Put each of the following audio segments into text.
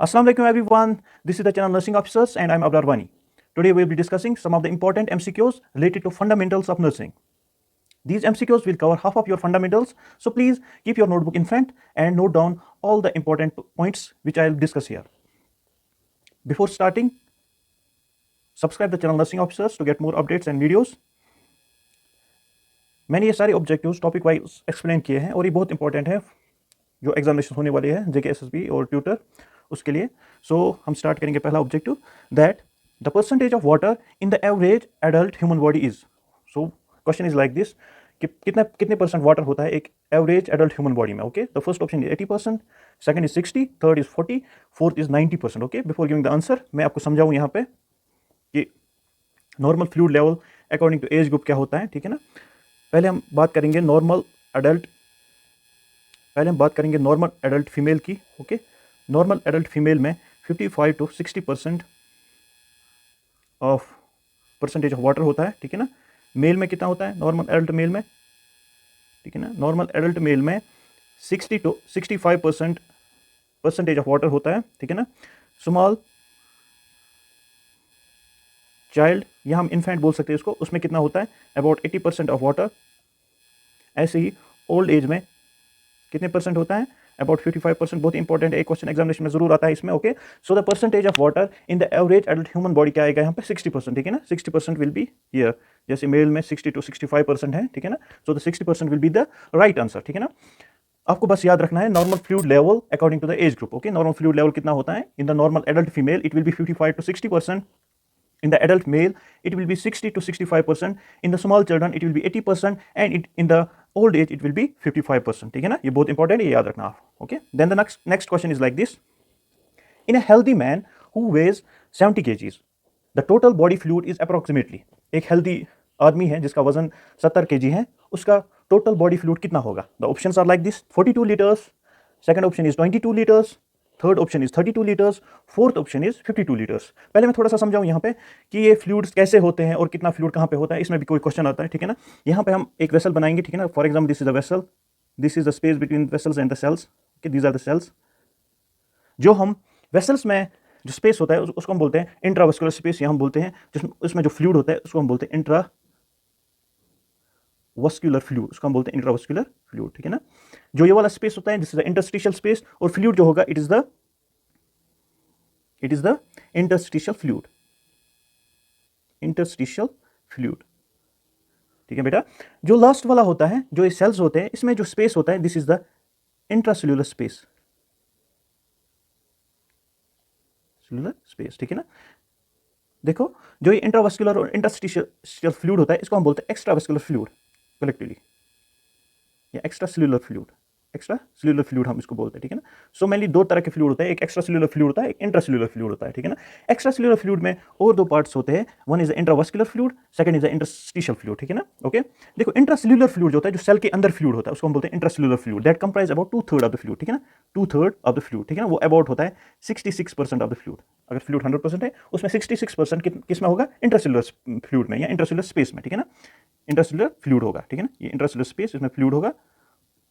Assalamu alaikum everyone. This is the channel Nursing Officers and I'm Abrar Wani. Today we will be discussing some of the important MCQs related to fundamentals of nursing. These MCQs will cover half of your fundamentals, so please keep your notebook in front and note down all the important points which I will discuss here. Before starting, subscribe the channel Nursing Officers to get more updates and videos. मैंने ये सारे objectives topic wise explain किए हैं और ये बहुत important है जो एग्जामिनेशन होने वाले हैं जेके एसएसबी और ट्यूटर उसके लिए. सो हम स्टार्ट करेंगे पहला objective that the percentage of water in the average adult human body is. So question is like this कि कितने परसेंट वाटर होता है एक एवरेज एडल्ट ह्यूमन बॉडी में. Okay, the first option is 80%, second is 60, third is 40, fourth is 90%. Okay, before giving the answer मैं आपको समझाऊँ यहाँ पे कि normal fluid level according to age group क्या होता है. ठीक है ना. पहले हम बात करेंगे नॉर्मल एडल्ट फीमेल की. ओके, नॉर्मल एडल्ट फीमेल में 55 to 60% of percentage of water होता है. ठीक है ना. मेल में कितना होता है नॉर्मल एडल्ट मेल में? ठीक है ना. नॉर्मल एडल्ट मेल में 60 to 65% परसेंटेज ऑफ वाटर होता है. ठीक है ना. स्मॉल चाइल्ड या हम इन्फेंट बोल सकते हैं इसको, उसमें कितना होता है अबाउट 80% ऑफ वाटर. ऐसे ही ओल्ड एज में कितने परसेंट होता है अबाउट 55%. बहुत इंपॉर्टेंट है, एक क्वेश्चन एग्जामिनेशन में जरूर आता है इसमें. Okay, so the percentage of water in the average adult human body क्या आएगा यहाँ पे 60%. ठीक है ना. 60% विल बी हियर, जैसे मेल में 60 to 65% है. ठीक है ना. So the 60% will be the right answer. ठीक है ना. आपको बस याद रखना है normal fluid level according to the age group. Okay, normal fluid level कितना होता है in the normal adult female it will B 55 to 60%. In the adult male, it will be 60 to 65%. In the small children, it will be 80%, and in the old age, it will be 55%. ठीक है ना. ये बहुत important है, ये याद रखना आप. Okay. Then the next question is like this. In a healthy man who weighs 70 kgs, the total body fluid is approximately. एक healthy आदमी है जिसका वजन 70 kg है, उसका total body fluid कितना होगा? The options are like this: 42 liters. Second option is 22 liters. Third option is 32 litres. Fourth option is 52 litres. पहले मैं थोड़ा सा समझाऊं यहाँ पे कि ये फ्लूइड्स कैसे होते हैं और कितना फ्लूइड कहाँ पे होता है, इसमें भी कोई क्वेश्चन आता है. ठीक है ना. यहाँ पे हम एक वेसल बनाएंगे. ठीक है ना. For example this is a vessel, this is the space between vessels and the cells. Okay, these are the cells. जो हम वेसल्स में जो स्पेस होता है उसको हम बोलते हैं इंट्रावेस्कुलर स्पेस, या हम बोलते हैं उसमें जो फ्लूइड होता है उसको हम बोलते हैं इंट्रावेस्कुलर फ्लूइड, उसको हम बोलते हैं इंट्रावेस्कुलर फ्लूइड. ठीक है ना. जो ये वाला स्पेस होता है this is the interstitial space, और फ्लूइड जो होगा it is the interstitial fluid. Interstitial fluid. ठीक है बेटा. जो लास्ट वाला होता है, जो ये सेल्स होते हैं, इसमें जो स्पेस होता है this is the intracellular space. Cellular space. ठीक है ना. देखो, जो ये इंट्रावेस्कुलर और इंटरस्टिशियल फ्लूइड होता है इसको हम बोलते हैं एक्स्ट्रावेस्कुलर फ्लूइड कलेक्टिवली, या एक्स्ट्रासेल्युलर फ्लूइड. एक्स्ट्रासेल्युलर फ्लूइड हम इसको बोलते हैं. ठीक है ना. सो मेनली दो तरह के फ्लूइड होते हैं, एक एक्स्ट्रासेल्युलर फ्लूइड होता है, एक इंट्रासेल्युलर फ्लूइड होता है. ठीक है ना. एक्स्ट्रासेल्युलर फ्लूइड में और दो पार्ट्स होते हैं, one is the intravascular fluid, second is the interstitial fluid. ठीक है ना. ओके, देखो इंट्रासेल्युलर फ्लूइड जो होता है जो सेल के अंदर फ्लूइड होता है उसको हम बोलते हैं intracellular fluid. That comprise about 2/3 of the fluid. ठीक है ना. 2/3 ऑफ द फ्लूइड. ठीक है ना. वो अबाउट होता है 66% ऑफ द फ्लूइड. अगर फ्लूइड 100% है उसमें 66% किस में होगा इंट्रासेल्युलर फ्लूइड में या इंट्रासेल्युलर स्पेस में. ठीक है ना. इंट्रासेल्युलर फ्लूइड होगा. ठीक है ना. ये इंट्रासेल्युलर स्पेस इसमें फ्लूइड होगा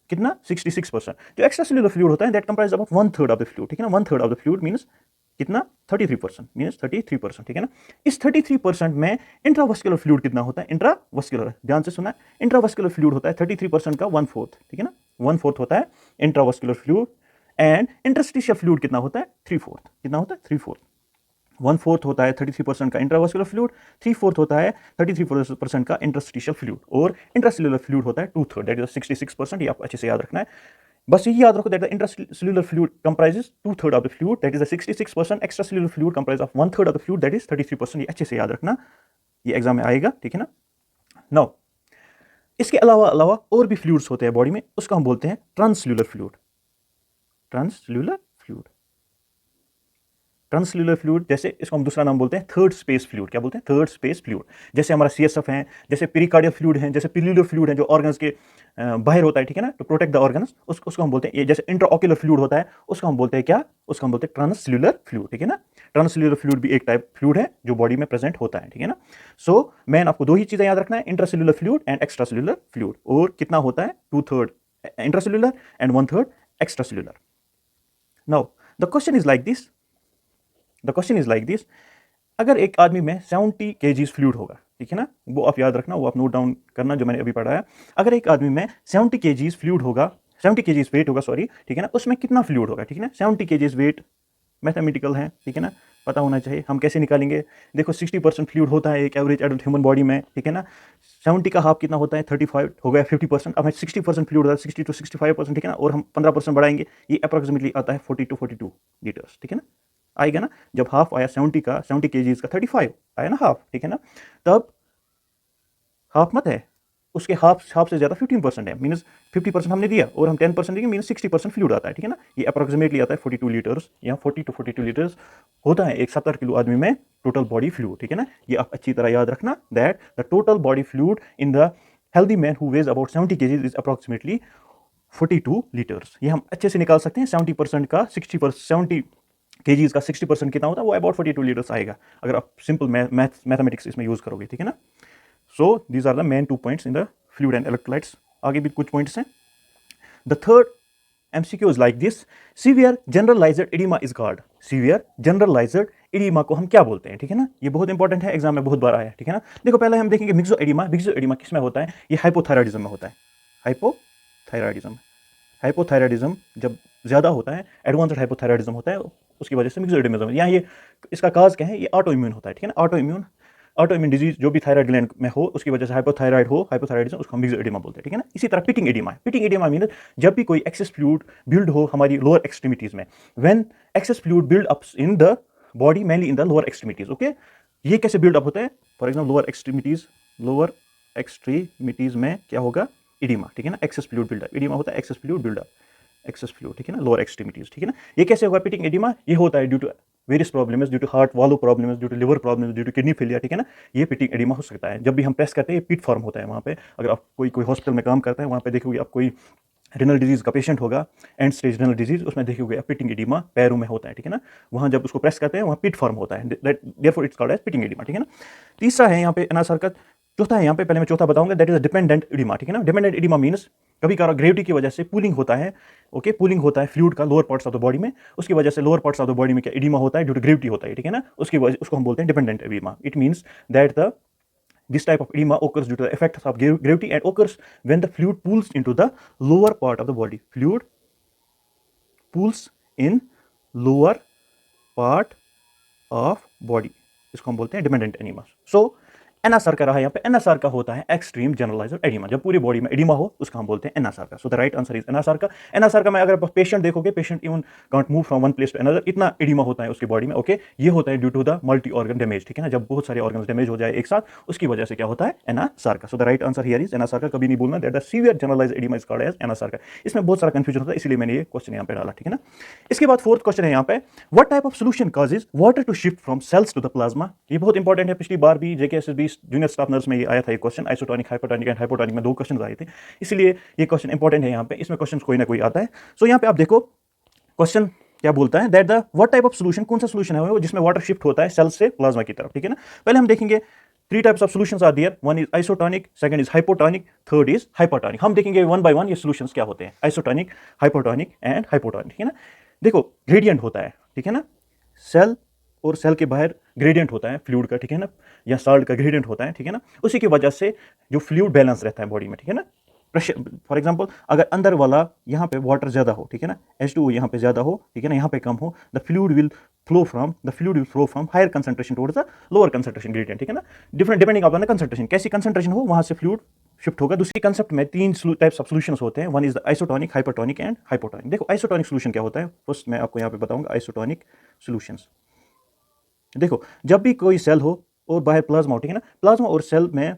कितना 66%. जो एक्स्ट्रासेल्युलर फ्लूइड होता है that comprise about 1/3 of the fluid. ठीक है ना. 1/3 ऑफ द फ्लूइड मींस कितना 33%, मींस 33%. ठीक है ना. इस 33% में इंट्रावेस्कुलर फ्लूइड कितना होता है इंट्रावेस्कुलर, ध्यान से सुना, इंट्रावेस्कुलर फ्लूइड होता है 33% का 1/4. ठीक है ना. 1/4 होता है intravascular fluid, and interstitial fluid कितना होता है 3/4. कितना होता है 3/4. 1/4 होता है 33% का इंट्रावेस्कुलर फ्लूइड, 3/4 होता है 33% का इंटरस्टिशियल फ्लूइड, और इंट्रासेल्युलर फ्लूइड होता है 2/3, दैट इज 66%. ये आप अच्छे से याद रखना है. बस यही याद रखो that the intracellular fluid comprises 2/3 of the fluid, that is 66%. Extracellular fluid comprise of 1/3 of the fluid, that is 33%. ये अच्छे से याद रखना, ये एग्जाम में आएगा. ठीक है ना. नाउ इसके अलावा और भी फ्लूइड्स होते हैं बॉडी में, उसको हम बोलते हैं ट्रांससेल्युलर फ्लूइड. ट्रांससेल्युलर फ्लूइड. ट्रांससेल्युलर फ्लूइड, जैसे इसको हम दूसरा नाम बोलते हैं थर्ड स्पेस फ्लूइड. क्या बोलते हैं थर्ड स्पेस फ्लूइड. जैसे हमारा सीएसएफ है, जैसे पेरिकार्डियल फ्लूइड है, जैसे पिल्युलर फ्लूइड है जो ऑर्गन्स के बाहर होता है. ठीक है ना. टू प्रोटेक्ट द ऑर्गन्स, उसको हम बोलते हैं. ये जैसे इंट्राऑक्यूलर फ्लूइड होता है उसको हम बोलते हैं क्या, उसको हम बोलते हैं ट्रांससेल्युलर फ्लूइड. ठीक है ना. ट्रांससेल्युलर फ्लूइड भी एक टाइप फ्लूइड है जो बॉडी में प्रेजेंट होता है. ठीक है ना. सो मैन आपको दो ही चीजें याद रखना है, intracellular fluid and extracellular fluid. और कितना होता है 2/3 intracellular and 1/3 extracellular. Now the question is like this the question is like this, अगर एक आदमी में 70 kgs फ्लूइड होगा, ठीक है ना, वो आप याद रखना, वो आप नोट डाउन करना जो मैंने अभी पढ़ा है। अगर एक आदमी में 70 kgs फ्लूइड होगा, 70 kgs वेट होगा, सॉरी, ठीक है ना, उसमें कितना फ्लूइड होगा, ठीक है ना, 70 kgs वेट मैथमेटिकल है, ठीक है ना, पता होना चाहिए। हम कैसे निकालेंगे, देखो 60% फ्लूइड होता है एक एवरेज एडल्ट ह्यूमन बॉडी में, ठीक है ना, 70 का हाफ कितना होता है, 35 हो गया, 50%, अब 60% फ्लूइड होता है, 60 to 65%, ठीक है ना, और हम 15% बढ़ाएंगे, ये अप्रोक्सीमेटली आता है 40 to 42 लीटर्स, ठीक है ना, आएगा ना। जब हाफ आया 70 का, 70 kgs का 35 आया ना हाफ, ठीक है ना, तब हाफ मत है, उसके हाफ से ज्यादा 15% है, मीन्स 50% हमने दिया और हम 10% देंगे, मीन्स 60% फ्लूइड आता है, ठीक है ना, ये अप्रोक्सीमेटली आता है 42 लीटर्स या 40 to 42 लीटर्स होता है एक 70 किलो आदमी में टोटल बॉडी फ्लूइड, ठीक है ना। ये आप अच्छी तरह याद रखना, that the total body fluid in the healthy man who ways about 70 kgs is approximately 42 litres. ये हम अच्छे से निकाल सकते हैं, 70% का 60%, 70 kgs का 60% कितना होता है, वो अबाउट 42 लीटर्स आएगा अगर आप सिंपल मैथमेटिक्स इसमें यूज करोगे, ठीक है ना। So these are the main 2 points in the fluid and electrolytes. आगे भी कुछ points हैं. The third MCQ is like this. Severe generalized edema is called. Severe generalized edema को हम क्या बोलते हैं, ठीक है ना, ये बहुत इंपॉर्टेंट है, एग्जाम में बहुत बार आया है, ठीक है ना। देखो पहले हम देखेंगे मिक्सो एडिमा। मिक्सो एडिमा किस में होता है, ये हाइपोथायराइडिज्म में होता है। हाइपोथायराइडिज्म, हाइपोथायराइडिज्म जब ज्यादा होता है, एडवांस्ड हाइपोथायराइडिज्म होता है, उसकी वजह से मिक्सो एडिमा। यहाँ ये इसका काज क्या है, ये ऑटो इम्यून होता है, ठीक है ना, ऑटो इम्यून डिजीज जो भी थायराइड ग्लैंड में हो उसकी वजह से हाइपोथायराइड हो, हाइपोथायराइडिज्म, उसको हम मिक्सो एडिमा बोलते हैं, ठीक है ना। इसी तरह पिटिंग एडिमा है। पिटिंग एडिमा मीन जब भी कोई एक्सेस फ्लूइड बिल्ड हो हमारी लोअर एक्सट्रीमिटीज में, when access fluid build up in the body, mainly in the lower extremities, okay. ये कैसे बिल्ड अप होता है, फॉर एग्जाम्पल लोअर एक्सट्रीमिटीज में क्या होगा, एडिमा, ठीक है ना, एक्सेस फ्लूइड बिल्डअप, एडिमा होता है excess fluid buildup, excess fluid, ठीक है ना, लोअर एक्सट्रीमिटीज, ठीक है ना। ये कैसे होगा पिटिंग एडिमा, ये होता है due to various problems, due to heart वालो problems, due to liver problems, due to kidney failure, ठीक है ना, ये पिटिंग एडिमा हो सकता है। जब भी हम प्रेस करते हैं ये पिट फॉर्म होता है वहाँ पे। अगर आप कोई हॉस्पिटल में काम करता है वहाँ पे देखोगे आप कोई रिनल डिजीज का पेशेंट होगा, एंड स्टेज रिनल डिजीज, उसमें देखोगे पिटिंग एडिमा पैरों में होता है, ठीक है ना, वहाँ जब उसको प्रेस करते हैं वहाँ पिट फॉर्म होता है, therefore it's called as pitting edema, ठीक है ना। तीसरा है यहाँ पे एनासार का, चौथा है यहाँ पे, पहले मैं चौथा बताऊंगा, that is a dependent oedema, ठीक है ना। डिपेंडेंट एडिमा मीन्स कभी कभार ग्रेविटी की वजह से पुलिंग होता है, ओके, पुलिंग होता है फ्लूइड का lower parts of the body में, उसकी वजह से lower parts of the body में क्या एडिमा होता है, ड्यू टू ग्रेविटी होता है, ठीक है ना, उसकी वजह उसको हम बोलते हैं dependent oedema. It means that the this type of edema occurs due to the effects of gravity and occurs when the fluid pools into the lower part of the body. Fluid pools in lower part of body, इसको हम बोलते हैं dependent oedema. सो एनासार का रहा यहाँ पे, एनासार का होता है एक्सट्रीम जनरलाइज्ड एडिमा, जब पूरी बॉडी में एडिमा हो उसका हम बोलते हैं anasarca. So the right answer is anasarca. Anasarca में अगर आप पेशेंट देखोगे, patient even can't move from one place to another, इतना एडिमा होता है उसकी बॉडी में, ओके। ये होता है due to the multi organ damage, ठीक है ना, जब बहुत सारे ऑर्गन डैमेज हो जाए एक साथ, उसकी वजह से क्या होता है, anasarca. So the right answer here is anasarca. कभी नहीं बोलना that the severe generalised oedema is called as anasarca. इसमें बहुत सारा कंफ्यूजन होता है, इसलिए मैंने ये क्वेश्चन यहाँ पे डाला, ठीक है ना। इसके बाद फोर्थ क्वेश्चन है यहाँ पे, what type of solution causes water to shift from cells to the plasma. ये बहुत इंपॉर्टेंट है, पिछली बार भी जेकेएसएसबी जूनियर स्टाफ नर्स में ये आया था एक question, isotonic, hypotonic and hypotonic में 2 क्वेश्चन आए थे, इसलिए ये क्वेश्चन इंपॉर्टेंट है यहाँ पे, इसमें क्वेश्चन कोई ना कोई आता है। सो यहाँ पे आप देखो क्वेश्चन क्या बोलता है, that the what type of solution, कौन सा सॉल्यूशन है वो जिसमें वाटर शिफ्ट होता है सेल से प्लाज्मा की तरफ, ठीक है ना। पहले हम देखेंगे 3 types of solutions are there, one is isotonic, second is hypotonic, third is hypotonic. हम देखेंगे वन बाय वन ये सॉल्यूशंस क्या होते हैं, आइसोटोनिक, हाइपोटोनिक एंड हाइपोटोनिक, ठीक है ना। देखो ग्रेडियंट होता है, ठीक है ना, सेल और सेल के बाहर ग्रेडियंट होता है फ्लूइड का, ठीक है ना, या साल्ट का ग्रेडियंट होता है, ठीक है ना, उसी की वजह से जो फ्लूइड बैलेंस रहता है बॉडी में, ठीक है ना। प्रेशर, फॉर एग्जांपल अगर अंदर वाला यहाँ पे वाटर ज्यादा हो, ठीक है ना, H2O यहाँ पे ज्यादा हो, ठीक है ना, यहाँ पे कम हो, the fluid will flow from higher concentration towards the lower concentration gradient, ठीक है ना। Different depending upon the concentration, कैसी कंसंट्रेशन हो वहां से फ्लूइड शिफ्ट होगा। दूसरी कंसेप्ट में 3 टाइप्स ऑफ सॉल्यूशंस होते हैं, one is the isotonic, hypotonic and hypotonic. देखो आइसोटोनिक सॉल्यूशन क्या होता है, फर्स्ट मैं आपको यहाँ पे बताऊंगा आइसोटोनिक सॉल्यूशंस। देखो जब भी कोई सेल हो और बाहर प्लाज्मा हो, ठीक है ना, प्लाज्मा और सेल में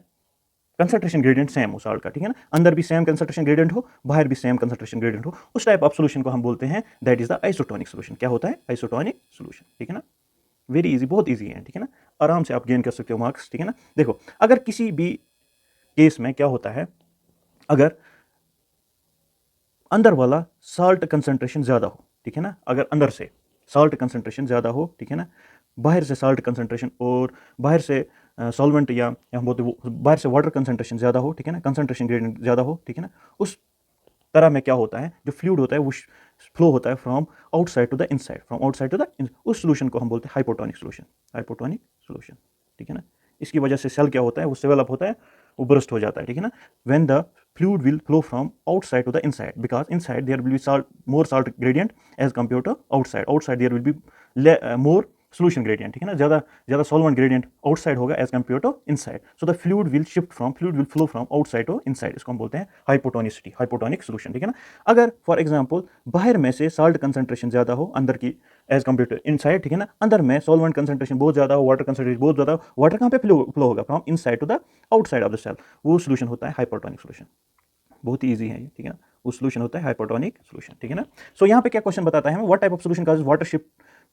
कंसंट्रेशन ग्रेडियंट सेम हो साल्ट का, ठीक है ना, अंदर भी सेम कंसंट्रेशन ग्रेडियंट हो, बाहर भी सेम कंसंट्रेशन ग्रेडियंट हो, उस टाइप ऑफ सॉल्यूशन को हम बोलते हैं that is the isotonic solution. क्या होता है, आइसोटोनिक सॉल्यूशन, ठीक है ना। वेरी इजी, बहुत इजी है, ठीक है ना, आराम से आप गेन कर सकते हो मार्क्स, ठीक है ना। देखो अगर किसी भी केस में क्या होता है, अगर अंदर वाला साल्ट कंसंट्रेशन ज्यादा हो, ठीक है ना, अगर अंदर से साल्ट कंसंट्रेशन ज्यादा हो, ठीक है ना, बाहर से साल्ट कंसंट्रेशन और बाहर से सॉल्वेंट या हम बोलते वो बाहर से वाटर कंसंट्रेशन ज़्यादा हो, ठीक है ना, कंसंट्रेशन ग्रेडियंट ज़्यादा हो, ठीक है ना, उस तरह में क्या होता है, जो फ्लूइड होता है वो फ्लो होता है from outside to the inside, from outside to the, उस सोल्यूशन को हम बोलते हैं हाइपोटोनिक सोल्यूशन, हाइपोटोनिक सोल्यूशन, ठीक है ना। इसकी वजह से सेल क्या होता है, वो डेवलप होता है, वो बर्स्ट हो जाता है, ठीक है ना। When the fluid will flow from outside to the inside, because inside there will be salt, more salt gradient as compared to outside. Outside there will be more solution gradient, ठीक है ना, ज़्यादा solvent gradient outside होगा as compared to inside. So the fluid will flow from outside to inside. इसको हम बोलते हैं hypotonicity, hypotonic solution, ठीक है ना। अगर for example बाहर में से salt concentration ज़्यादा हो अंदर की as compared to inside, ठीक है ना, अंदर में solvent concentration बहुत ज़्यादा हो, water concentration बहुत ज़्यादा हो, water कहाँ पे flow होगा, from inside to the outside of the cell, वो solution होता है hypertonic solution। बहुत ही ईजी है ये, ठीक है ना। वो सोल्यूशन होता है हाइपोटोनिक सोल्यूशन, ठीक है ना। सो यहाँ पे क्या क्वेश्चन बताता है हमें, what type of solution causes water shift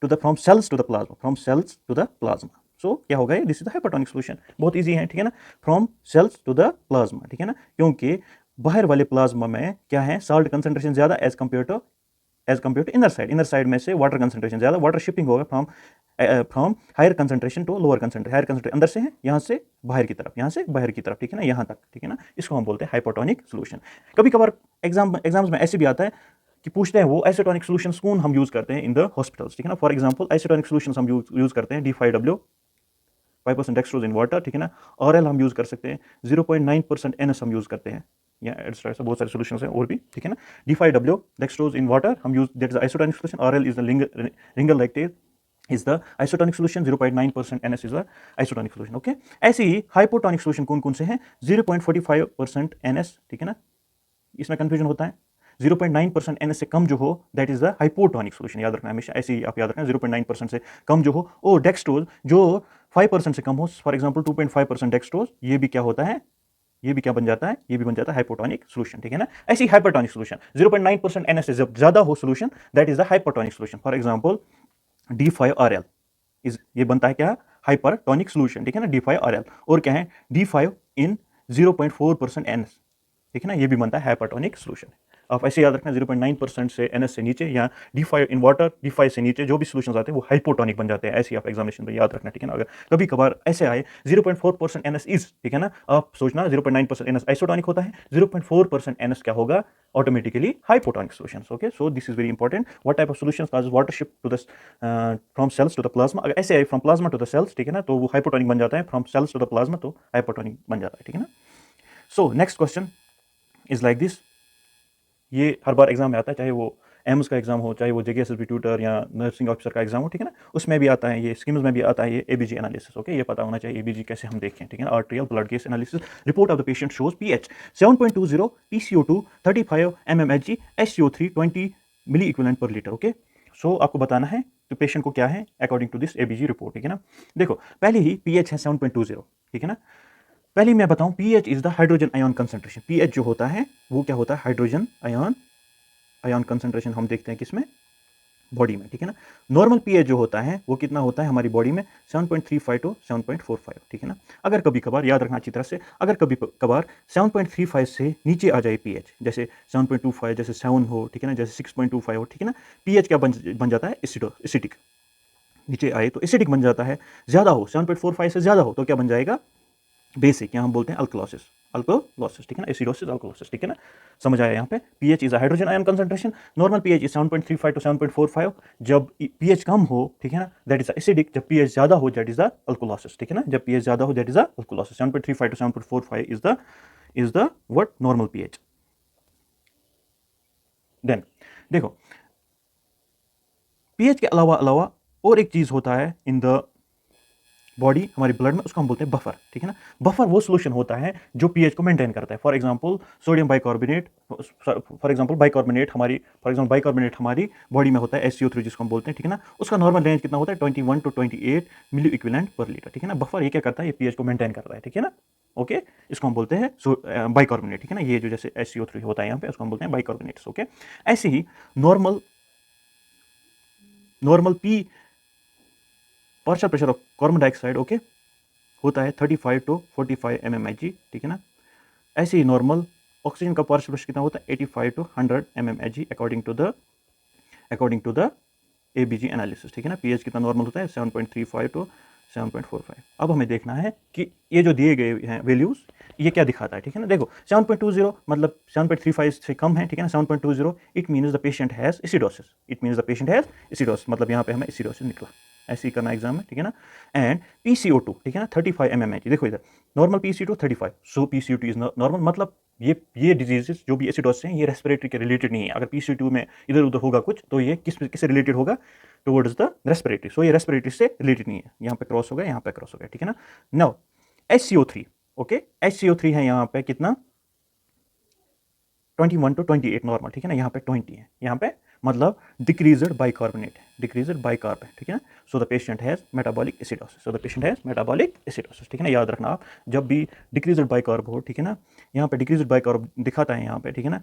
to the from cells to the plasma, from cells to the plasma. So क्या होगा ये, this is the hypotonic solution, बहुत ईजी है, ठीक है ना। From cells to the plasma, ठीक है ना, क्योंकि बाहर वाले प्लाज्मा में क्या है, साल्ट कंसेंट्रेशन ज्यादा as compare to inner side में से वाटर कंसेंट्रेशन ज्यादा, वाटर शिपिंग होगा from higher concentration to lower concentration, higher concentration अंदर से है, यहाँ से बाहर की तरफ, यहाँ से बाहर की तरफ, ठीक है ना, यहाँ तक, ठीक है ना। इसको हम बोलते हैं हाइपोटोनिक सोल्यूशन। कभी कभार एग्जाम्स में ऐसे भी आता है कि पूछते हैं वो आइसोटोनिक सोल्यूशन कौन हम यूज करते हैं इन द हॉस्पिटल्स, ठीक है ना। फॉर एग्जाम्पल आइसोटोनिक सोल्यूशन हम यूज करते हैं D5W 5% डेक्सट्रोज इन वाटर, ठीक है ना। ऑरएल हम यूज कर सकते हैं, 0.9% NS हम यूज करते हैं, या एक्स्ट्रा ऐसा बहुत सारे सॉल्यूशंस हैं और भी, ठीक है ना। D5W डेक्सट्रोज इन वाटर हम use, that is isotonic solution. Or RL is the Ringer lactate is the isotonic solution, 0.9% NS is the isotonic solution, okay। ऐसे ही हाइपोटोनिक सोल्यूशन कौन कौन से हैं, 0.45% NS, ठीक है ना, इसमें कंफ्यूजन होता है। 0.9% NS से कम जो हो that is the hypotonic solution, याद रखना हमेशा, ऐसे ही आप याद रखना, 0.9% से कम जो हो, और डेक्सट्रोज जो 5% से कम हो, फॉर एग्जाम्पल 2.5% डेक्सट्रोज, ये भी क्या होता है, ये भी क्या बन जाता है, ये भी बन जाता है हाइपोटोनिक सोल्यूशन, ठीक है ना। ऐसी हाइपोटोनिक सोल्यूशन 0.9% NS से जब ज्यादा हो solution, that is the hypotonic solution. For example D5RL is, ये बनता है क्या, हाइपरटोनिक सोल्यूशन, ठीक है ना, D5RL। और क्या है, D5 इन 0.4% NS, ठीक है ना, ये भी बनता है हाइपरटोनिक सोल्यूशन। आप ऐसे याद रखना, 0.9% से NS से नीचे या D5 इन वाटर, D5 से नीचे जो भी सोल्यूशन आते हैं वो हाइपोटोनिक बन जाते हैं, ऐसे आप एग्जामिनेशन में याद रखना, ठीक है ना। अगर कभी कभार ऐसे आए 0.4% NS इज, ठीक है ना, आप सोचना 0.9% NS आइसोटोनिक होता है, 0.4% NS क्या होगा, automatically hypotonic solutions, okay। So this is very important, what type of solutions causes water shift to the from cells to the plasma। अगर ऐसे आए from plasma to the cells, ठीक है ना, तो वो हाइपोटोनिक बन जाता है, from cells to the plasma तो हाइपोटोनिक बन जाता है, ठीक है ना। So next question is like this, ये हर बार एग्जाम में आता है, चाहे वो एम्स का एग्जाम हो, चाहे वो JKSSB ट्यूटर या नर्सिंग ऑफिसर का एग्जाम हो, ठीक है ना, उसमें भी आता है, ये स्कीम्स में भी आता है, ये ABG एनालिसिस, ओके। ये पता होना चाहिए ABG कैसे हम देखें, ठीक है ना। Arterial blood gas analysis, report of the patient shows pH 7.20, PCO2 35 mmHg, SCO3 20 milli equivalent per litre, okay. So आपको बताना है तो पेशेंट को क्या है according to this ABG report, ठीक है ना। देखो पहले ही pH है 7.20, ठीक है ना। पहले मैं बताऊं, pH is the hydrogen ion concentration. pH जो होता है वो क्या होता है, हाइड्रोजन आयन कंसंट्रेशन हम देखते हैं किसमें, बॉडी में, ठीक है ना। नॉर्मल pH जो होता है वो कितना होता है हमारी बॉडी में, 7.35 टू 7.45, ठीक है ना। अगर कभी कभार याद रखना अच्छी तरह से, अगर कभी कभार 7.35 से नीचे आ जाए pH, जैसे 7.25, जैसे 7 हो, ठीक है ना, जैसे 6.25 हो, ठीक है ना, pH क्या बन जाता है, एसिडिक, नीचे आए तो एसिडिक बन जाता है। ज्यादा हो 7.45 से ज्यादा हो तो क्या बन जाएगा, बेसिक, यहाँ हम बोलते हैं अल्कलोसिस, ठीक है ना, एसिडोसिस अल्कलोसिस, ठीक है ना। समझ आया यहाँ पे, pH is hydrogen ion concentration, normal pH is 7.35 to 7.45। जब pH कम हो, ठीक है ना, दैट इज एसिडिक, जब pH ज्यादा हो दैट इज द अल्कलोसिस, ठीक है ना, जब pH ज्यादा हो that is the alkalosis. 7.35 to 7.45 is the what, normal pH। Then देखो pH के अलावा और एक चीज होता है इन द बॉडी, हमारे ब्लड में, उसको हम बोलते हैं बफर, ठीक है ना। बफर वो सोल्यूशन होता है जो pH को मेंटेन करता है। For example sodium bicarbonate, for example bicarbonate हमारी बॉडी में होता है SCO3 जिसको हम बोलते हैं, ठीक है ना। उसका नॉर्मल रेंज कितना होता है, 21 to 28 milli equivalent per litre, ठीक है ना। बफर ये क्या करता है, ये pH को मेंटेन करता है, ठीक है ना, ओके। इसको हम बोलते हैं बाइकार्बोनेट, ठीक है ना। ये जो जैसे SCO3 होता है यहाँ पे, उसको हम बोलते हैं बाइकार्बोनेट्स, ओके। ऐसे ही normal P partial pressure of carbon dioxide, okay, होता है 35 टू 45 mmHg, ठीक है ना। ऐसे ही नॉर्मल ऑक्सीजन का पार्शियल प्रेशर कितना होता है, 85 to 100 mmHg according to the ABG analysis, ठीक है ना। pH कितना नॉर्मल होता है, 7.35 टू 7.45। अब हमें देखना है कि ये जो दिए गए हैं वैल्यूज़ ये क्या दिखाता है, ठीक है ना। देखो 7.20 मतलब 7.35 से कम है, ठीक है ना। 7.20 it means the patient has acidosis, it means the patient has acidosis, मतलब यहाँ पे हमें एसिडोसिस निकला। ऐसे ही करना एग्जाम में, ठीक है ना। एंड PCO2, ठीक है ना, 35 mmHg। देखो इधर normal PCO2 35, so PCO2 is normal, मतलब ये डिजीजेस जो भी एसिडोसिस हैं ये रेस्पिरेटरी के रिलेटेड नहीं है। अगर PCO2 में इधर उधर होगा कुछ तो ये किससे रिलेटेड होगा, टुवर्ड्स द रेस्पिरेटरी। सो ये रेस्पिरेटरी से रिलेटेड नहीं है। यहाँ पे क्रॉस हो गया, यहाँ पे क्रॉस हो गया, ठीक है ना। नाउ HCO3, ओके, HCO3 है यहाँ पे कितना, 21 to 28 नॉर्मल, ठीक है ना। यहाँ पे 20 है, यहाँ पे मतलब डिक्रीज्ड बाइकार्बोनेट है, डिक्रीज्ड बाइकार्ब है, ठीक है ना। So the patient has metabolic acidosis, so the patient has metabolic acidosis, ठीक है ना। याद रखना आप, जब भी डिक्रीज्ड बाइकार्ब हो, ठीक है ना, यहाँ पे डिक्रीज्ड बाइकार्ब दिखाता है यहाँ पे, ठीक है ना,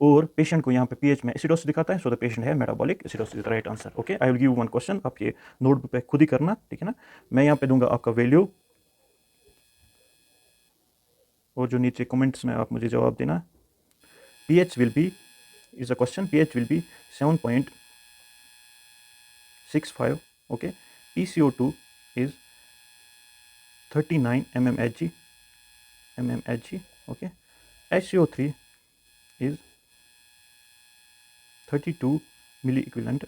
और पेशेंट को यहाँ पे पीएच में एसिडोसिस दिखाता है, सो द पेशेंट है metabolic acidosis, the right answer. Okay, I will give one question, आप ये नोटबुक पे खुद ही करना, ठीक है ना। मैं यहाँ पे दूंगा आपका वैल्यू, और जो नीचे कमेंट्स में आप मुझे जवाब देना। pH will be, is a question, pH will be 7.65, okay. PCO2 is 39 mmHg, okay. HCO3 is 32 milli equivalent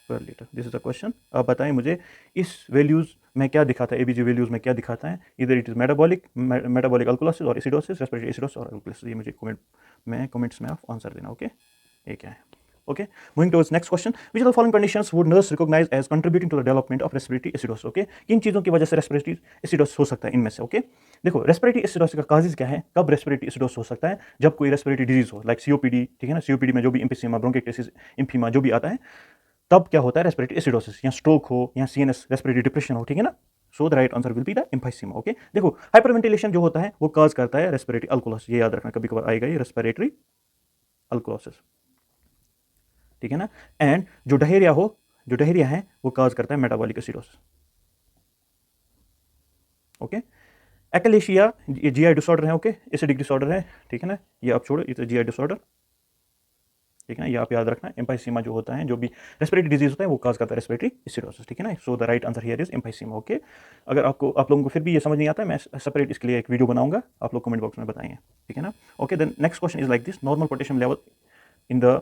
per litre. This is the question. आप बताएं मुझे इस वैल्यूज में क्या दिखाता है, एबीजी वैल्यूज में क्या दिखाता है। इधर इट इज मेटाबॉलिक अल्कोलासिस और एसिडोसिस, रेस्पिरेटरी एसिडोसिस और अल्कोलासिस। ये मुझे कमेंट्स में आप आंसर देना, ओके। ये क्या है, okay. Moving towards next question, which of the following conditions would nurse recognize as contributing to the development of respiratory acidosis, okay. किन चीज़ों की वजह से रेस्पिरेटरी एसिडोसिस हो सकता है इनमें से, ओके। देखो रेस्पिरेटरी एसिडोसिस का काजेज क्या है, कब रेस्पिरेटरी एसिडोसिस हो सकता है, जब कोई रेस्पिरेटरी डिजीज हो, लाइक सीओपीडी, ठीक है ना। सीओपीडी में जो भी एम्फीसीमा, ब्रोंकाइटिस, एम्फीमा जो भी आता है, तब क्या होता है रेस्पिरेटरी एसिडोसिस, या स्ट्रोक हो या सीएनएस रेस्पिरेटरी डिप्रेशन हो, ठीक है ना। So the right answer will be the emphysema, okay. देखो हाइपरवेंटिलेशन जो होता है वो काज करता है रेस्पिरेटरी अल्कोलासिस, ये याद रखना, कभी कभार आएगा ये रेस्पिरेटरी अल्कोलासिस, ठीक है ना। एंड जो डहेरिया है वो काज करता है मेटाबॉलिक एसिडोसिस, ओके। एक्लेशिया ये जीआई डिसऑर्डर है, ओके, एसिडिक डिसऑर्डर है, ठीक है ना। ये आप छोड़ो, ये जीआई डिसऑर्डर, ठीक है ना। ये आप याद रखना, एम्फीसीमा जो होता है, जो भी रेस्पिरेटरी डिजीज होता है वो काज करता है रेस्पिरेटरी एसिडोसिस, ठीक है ना। So the right answer here is emphysema, okay. अगर आप लोगों को फिर भी ये समझ नहीं आता है, मैं सेपरेट इसके लिए एक वीडियो बनाऊंगा, आप लोग कमेंट बॉक्स में बताएंगे, ठीक है ना। Okay, then next question is like this, normal potassium level in the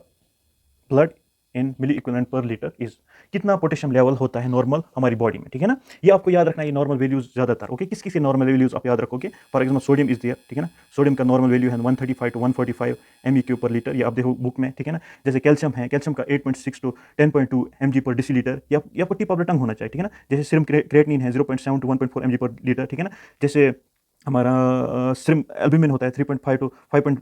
blood in milli equivalent per litre is, कितना पोटेशियम लेवल होता है नॉर्मल हमारी बॉडी में, ठीक है ना। ये आपको याद रखना, ये नॉर्मल वैल्यूज ज्यादातर, ओके। किस किस नॉर्मल वैल्यूज आप याद रखोगे, फॉर एग्जांपल सोडियम इज दियर, ठीक है ना। सोडियम का नॉर्मल वैल्यू है 135 to 145 MEQ पर लीटर, ये आप देखो बुक में, ठीक है ना। जैसे कैल्शियम है, कैल्शियम का 8.6 to 10.2 mg पर डिसीलीटर, ये आपको टिप ऑफ द टंग होना चाहिए, ठीक है ना। जैसे सीरम क्रिएटिनिन है 0.7 to 1.4 mg पर लीटर, ठीक है ना। जैसे हमारा सीरम एल्ब्यूमिन होता है 3.5 to 5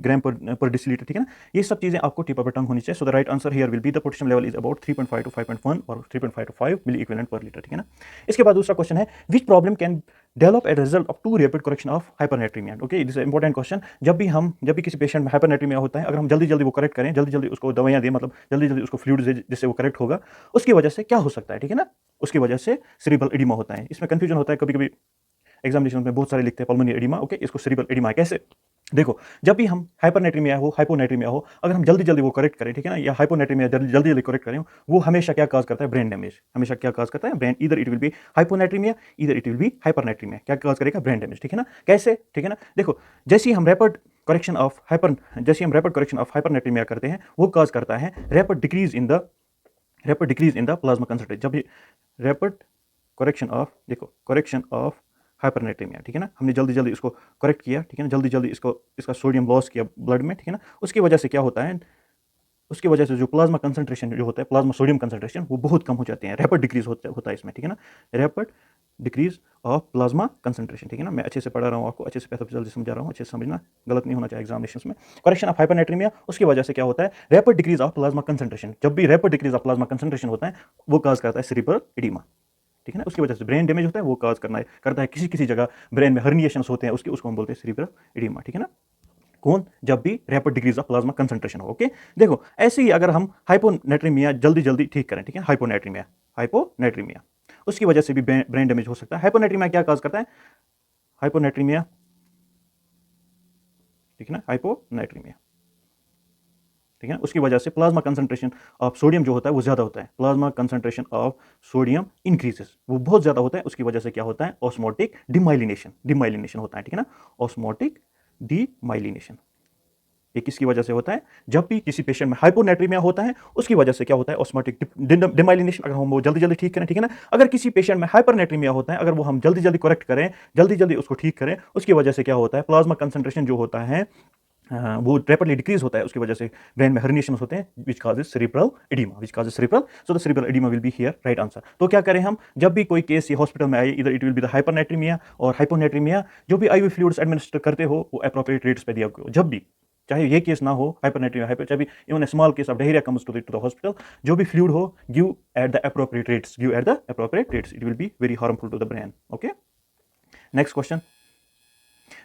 ग्राम पर डिसीलीटर, ठीक है ना। ये सब चीज़ें आपको टिप ऑफ द टंग होनी चाहिए। So the right answer here will be the potassium level is about 3.5 to 5.1 और 3.5 to 5 milli equivalent per litre, ठीक है ना। इसके बाद दूसरा क्वेश्चन है, which problem can develop as result of too rapid correction of hypernatraemia, okay. This is important question. जब भी किसी पेशेंट में हाइपरनेट्रीमिया होता है, अगर हम जल्दी जल्दी वो करेक्ट करें, जल्दी जल्दी उसको दवाइयाँ दें, मतलब जल्दी जल्दी उसको फ्लूइड दे जिससे वो करेक्ट होगा, उसकी वजह से क्या हो सकता है, ठीक है ना। उसकी वजह से सेरिब्रल एडिमा होता है। इसमें कंफ्यूजन होता है, कभी कभी एग्जामिनेशन में बहुत सारे लिखते हैं पल्मोनरी एडिमा, ओके। इसको सेरिब्रल एडिमा है। कैसे, देखो जब भी हम हाइपरनेट्रीमिया हो, हाइपोनेट्रीमिया हो, अगर हम जल्दी जल्दी वो करेक्ट करें, ठीक है ना, या हाइपोनेट्रीमिया जल्दी जल्दी करेक्ट करें, वो हमेशा क्या काज करता है, ब्रेन डैमेज। हमेशा क्या काज करता है, ब्रेन, इधर इट विल बी हाइपोनेट्रीमिया, इधर इट विल बी हाइपरनेट्रीमिया, क्या काज करेगा, ब्रेन डैमेज, ठीक है ना। कैसे, ठीक है ना। देखो जैसे ही हम रैपिड करेक्शन ऑफ हाइपरनेट्रीमिया करते हैं, वो काज करता है rapid decrease in the plasma concentration. जब भी रैपिड करेक्शन ऑफ हाइपरनेट्रीमिया, ठीक है ना, हमने जल्दी जल्दी इसको करेक्ट किया, ठीक है ना, जल्दी जल्दी इसका सोडियम लॉस किया ब्लड में, ठीक है ना। उसकी वजह से क्या होता है, उसकी वजह से जो प्लाज्मा कंसंट्रेशन जो होता है, प्लाज्मा सोडियम कंसंट्रेशन, वो बहुत कम हो जाते हैं, रैपिड डिक्रीज होता है इसमें, ठीक है ना। Rapid decrease of plasma concentration, ठीक है ना। मैं अच्छे से पढ़ा रहा हूँ, आपको अच्छे से पैथोलॉजी समझा रहा हूँ, अच्छे से समझना, गलत नहीं होना चाहिए एग्जामिनेशन में। करेक्शन ऑफ हाइपरनेट्रीमिया, उसकी वजह से क्या होता है, rapid decrease of plasma concentration. जब भी rapid decrease of plasma concentration होता है, वो काज करता है सेरिब्रल एडिमा, ठीक है ना। उसकी वजह से ब्रेन डैमेज होता है, वो काज करता है किसी किसी जगह ब्रेन में हर्निएशंस होते हैं, उसको हम बोलते हैं सेरिब्रल एडिमा, ठीक है ना। कौन, जब भी rapid decrease of plasma concentration हो, ओके। देखो ऐसे ही अगर हम हाइपोनेट्रीमिया जल्दी जल्दी ठीक करें, ठीक है, हाइपोनेट्रीमिया उसकी वजह से भी ब्रेन डैमेज हो सकता है। हाइपोनेट्रीमिया क्या काज करता है, हाइपोनेट्रीमिया, ठीक है ना, हाइपोनेट्रीमिया ठीक है। उसकी वजह से प्लाज्मा कंसंट्रेशन ऑफ सोडियम जो होता है वो ज़्यादा होता है, plasma concentration of sodium increases, वो बहुत ज़्यादा होता है। उसकी वजह से क्या होता है, ऑस्मोटिक डिमाइलिनेशन होता है, ठीक है ना, ऑस्मोटिक डिमाइलिनेशन। ये किसकी वजह से होता है, जब भी किसी पेशेंट में हाइपोनेट्रीमिया होता है उसकी वजह से क्या होता है, ऑस्मोटिक डिमाइलिनेशन। अगर हम वो जल्दी जल्दी ठीक करें, ठीक है ना, अगर किसी पेशेंट में हाइपरनेट्रीमिया होता है, अगर वो हम जल्दी जल्दी करेक्ट करें, जल्दी जल्दी उसको ठीक करें, उसकी वजह से क्या होता है, प्लाज्मा कंसंट्रेशन जो होता है वो रैपिडली डिक्रीज होता है। उसकी वजह से ब्रेन में हर्निएशन होते हैं which causes cerebral oedema, so the cerebral oedema will be here right answer. तो क्या करें हम, जब भी कोई केस ये हॉस्पिटल में आए, इधर इट विल बी द हाइपरनेट्रीमिया और हाइपोनेट्रीमिया, जो भी आईवी फ्लूइड्स एडमिनिस्टर करते हो वो एप्रोप्रिएट रेट्स पे दिया करो। जब भी, चाहे ये केस ना हो हाइपरनेट्रीमिया, चाहे भी even small case of diarrhoea comes to the hospital, जो भी फ्लूइड हो give at the appropriate rates, it will be very harmful to the brain. Okay, next question,